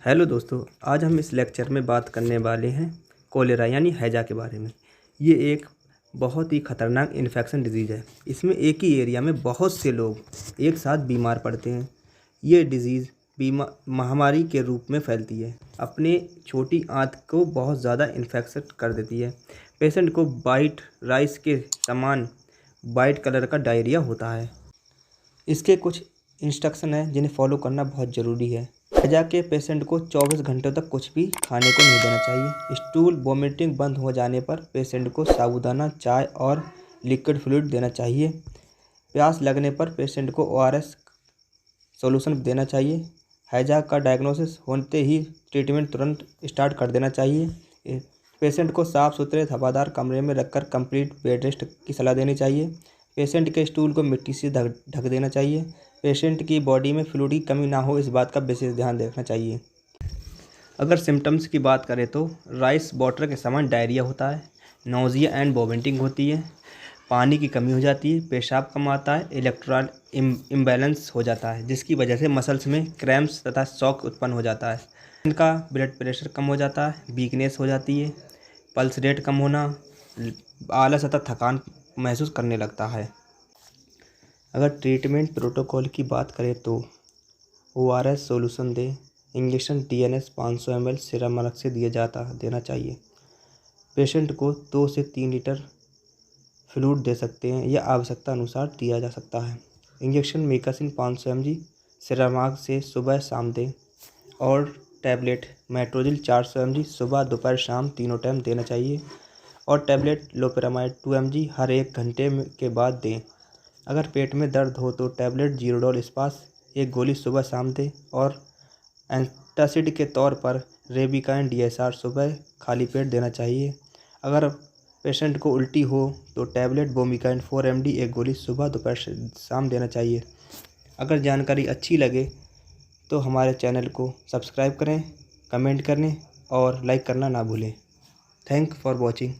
Hello दोस्तों, आज हम इस लेक्चर में बात करने वाले हैं कोलेरा यानी हैजा के बारे में। ये एक बहुत ही ख़तरनाक इन्फेक्शन डिजीज़ है। इसमें एक ही एरिया में बहुत से लोग एक साथ बीमार पड़ते हैं। ये डिज़ीज़ महामारी के रूप में फैलती है। अपने छोटी आंत को बहुत ज़्यादा इन्फेक्शन कर देती है। पेशेंट को वाइट राइस के समान वाइट कलर का डायरिया होता है। इसके कुछ इंस्ट्रक्शन हैं जिन्हें फॉलो करना बहुत ज़रूरी है। हैजा के पेशेंट को 24 घंटों तक कुछ भी खाने को नहीं देना चाहिए। स्टूल वोमिटिंग बंद हो जाने पर पेशेंट को साबूदाना चाय और लिक्विड फ्लूइड देना चाहिए। प्यास लगने पर पेशेंट को ORS सॉल्यूशन देना चाहिए। हैजा का डायग्नोसिस होते ही ट्रीटमेंट तुरंत स्टार्ट कर देना चाहिए। पेशेंट को साफ़ सुथरे हवादार कमरे में रखकर कंप्लीट बेड रेस्ट की सलाह देनी चाहिए। पेशेंट के स्टूल को मिट्टी से ढक देना चाहिए। पेशेंट की बॉडी में फ्लूइड की कमी ना हो, इस बात का विशेष ध्यान रखना चाहिए। अगर सिम्टम्स की बात करें तो राइस वाटर के समान डायरिया होता है, नोजिया एंड वोमिटिंग होती है, पानी की कमी हो जाती है, पेशाब कम आता है, इलेक्ट्रोलाइट इम्बैलेंस हो जाता है जिसकी वजह से मसल्स में क्रैम्प्स तथा शॉक उत्पन्न हो जाता है। इनका ब्लड प्रेशर कम हो जाता है, वीकनेस हो जाती है, पल्स रेट कम होना, आलस तथा थकान महसूस करने लगता है। अगर ट्रीटमेंट प्रोटोकॉल की बात करें तो ORS सॉल्यूशन दें। इंजेक्शन TNS 500 ml सीरम अलग से देना चाहिए। पेशेंट को 2 से 3 लीटर फ्लूइड दे सकते हैं या आवश्यकता अनुसार दिया जा सकता है। इंजेक्शन मेकासिन 500 mg सीरम से सुबह शाम दें और टैबलेट मेट्रोजिल 400 mg सुबह दोपहर शाम तीनों टाइम देना चाहिए और टैबलेट लोपेरामाइड 2 mg हर 1 घंटे के बाद दें। अगर पेट में दर्द हो तो टैबलेट जीरोडोल स्पास 1 गोली सुबह शाम दें और एंटासिड के तौर पर रेबिकाइन DSR सुबह खाली पेट देना चाहिए। अगर पेशेंट को उल्टी हो तो टैबलेट बोमिकाइन 4 mg 1 गोली सुबह दोपहर शाम देना चाहिए। अगर जानकारी अच्छी लगे तो हमारे चैनल को सब्सक्राइब करें, कमेंट करें और लाइक करना ना भूलें। Thank for watching.